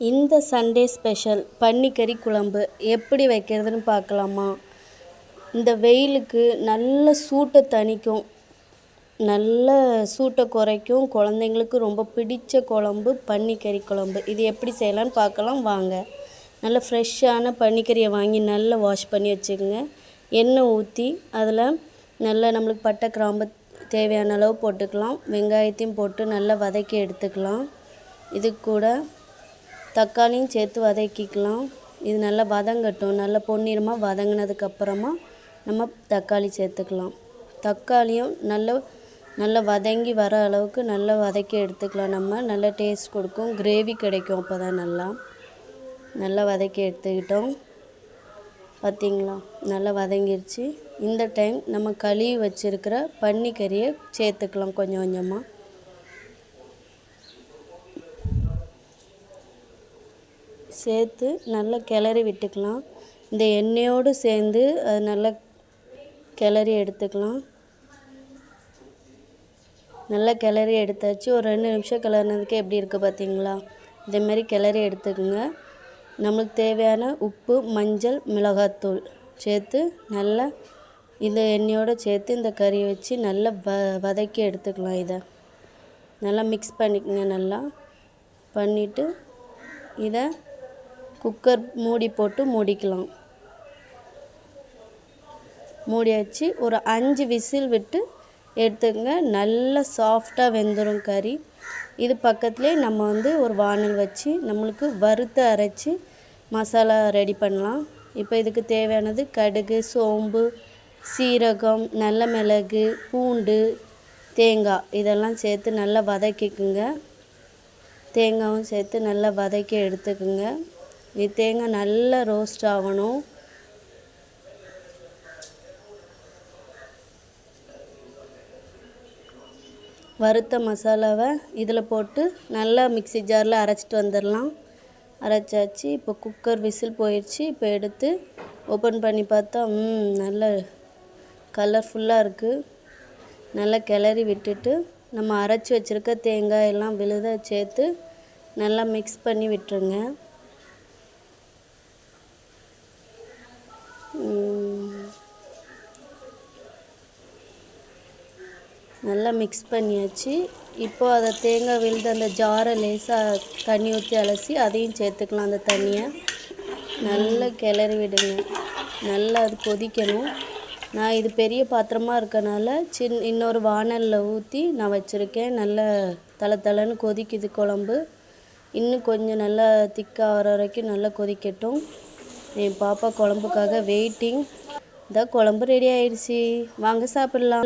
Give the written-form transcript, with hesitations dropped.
இந்த Sunday special பன்னிக்கறி குழம்பு எப்படி வைக்கிறதுன்னு பார்க்கலாமா? இந்த வெயிலுக்கு நல்ல சூட்டை தணிக்கும், நல்ல சூட்டை குறைக்கும். குழந்தைங்களுக்கு ரொம்ப பிடித்த குழம்பு பன்னிக்கறி குழம்பு. இது எப்படி செய்யலான்னு பார்க்கலாம் வாங்க. நல்ல ஃப்ரெஷ்ஷான பன்னிக்கறியை வாங்கி நல்லா வாஷ் பண்ணி வச்சுக்கோங்க. எண்ணெய் ஊற்றி அதில் நல்லா நம்மளுக்கு பட்டை கிராம்பு தேவையான அளவு போட்டுக்கலாம். வெங்காயத்தையும் போட்டு நல்லா வதக்கி எடுத்துக்கலாம். இது கூட தக்காளியும் சேர்த்து வதக்கிக்கலாம். இது நல்லா வதங்கட்டும். நல்லா பொன்னிறமாக வதங்கினதுக்கப்புறமா நம்ம தக்காளி சேர்த்துக்கலாம். தக்காளியும் நல்லா வதங்கி வர அளவுக்கு நல்லா வதக்கி எடுத்துக்கலாம். நம்ம நல்லா டேஸ்ட் கொடுக்கும், கிரேவி கிடைக்கும். அப்போ தான் நல்லா வதக்கி எடுத்துக்கிட்டோம். பார்த்திங்களா, நல்லா வதங்கிருச்சு. இந்த டைம் நம்ம கழுவி வச்சுருக்கிற பன்னிக்கறியை சேர்த்துக்கலாம். கொஞ்சம் கொஞ்சமாக சேர்த்து நல்லா கிளறி விட்டுக்கலாம். இந்த எண்ணெயோடு சேர்ந்து அது நல்லா கிளறி எடுத்துக்கலாம். நல்லா கிளறி எடுத்தாச்சு. ஒரு 2 நிமிஷம் கிளறினதுக்கு எப்படி இருக்குது பார்த்திங்களா? இதேமாரி கிளறி எடுத்துக்கோங்க. நம்மளுக்கு தேவையான உப்பு, மஞ்சள், மிளகாத்தூள் சேர்த்து நல்லா இந்த எண்ணெயோடு சேர்த்து இந்த கறியை வச்சு நல்லா வதக்கி எடுத்துக்கலாம். இதை நல்லா மிக்ஸ் பண்ணிக்கோங்க. நல்லா பண்ணிவிட்டு இதை குக்கர் மூடி போட்டு மூடிக்கலாம். மூடியாச்சு. ஒரு 5 விசில் விட்டு எடுத்துக்கங்க. நல்லா சாஃப்டாக வெந்துடும் கறி. இது பக்கத்துலேயே நம்ம ஒரு வானல் வச்சு நம்மளுக்கு வறுத்து அரைச்சி மசாலா ரெடி பண்ணலாம். இப்போ இதுக்கு தேவையானது கடுகு, சோம்பு, சீரகம், நல்ல மிளகு, பூண்டு, தேங்காய் இதெல்லாம் சேர்த்து நல்லா வதக்கிக்குங்க. தேங்காயும் சேர்த்து நல்லா வதக்கி எடுத்துக்குங்க. இது தேங்காய் நல்லா ரோஸ்ட் ஆகணும். வறுத்த மசாலாவை இதில் போட்டு நல்லா மிக்ஸி ஜாரில் அரைச்சிட்டு வந்துடலாம். அரைச்சாச்சு. இப்போ குக்கர் விசில் போயிடுச்சு. இப்போ எடுத்து ஓப்பன் பண்ணி பார்த்தா நல்ல கலர்ஃபுல்லாக இருக்குது. நல்லா கிளறி விட்டுட்டு நம்ம அரைச்சி வச்சுருக்க தேங்காய் எல்லாம் விழுத சேர்த்து நல்லா மிக்ஸ் பண்ணி விட்டுருங்க. நல்லா மிக்ஸ் பண்ணியாச்சு. இப்போது அதை தேங்காய் விழுது அந்த ஜாரை லேசாக தண்ணி ஊற்றி அலசி அதையும் சேர்த்துக்கலாம். அந்த தண்ணியை நல்லா கிளறி விடுங்க. நல்லா அது கொதிக்கணும். நான் இது பெரிய பாத்திரமாக இருக்கனால இன்னொரு வானலில் ஊற்றி நான் வச்சுருக்கேன். நல்லா தளன்னு கொதிக்குது குழம்பு. இன்னும் கொஞ்சம் நல்லா திக்காக வர வரைக்கும் நல்லா கொதிக்கட்டும். என் பாப்பா குழம்புக்காக வெயிட்டிங். இந்த குழம்பு ரெடி ஆயிடுச்சு. வாங்க சாப்பிடலாம்.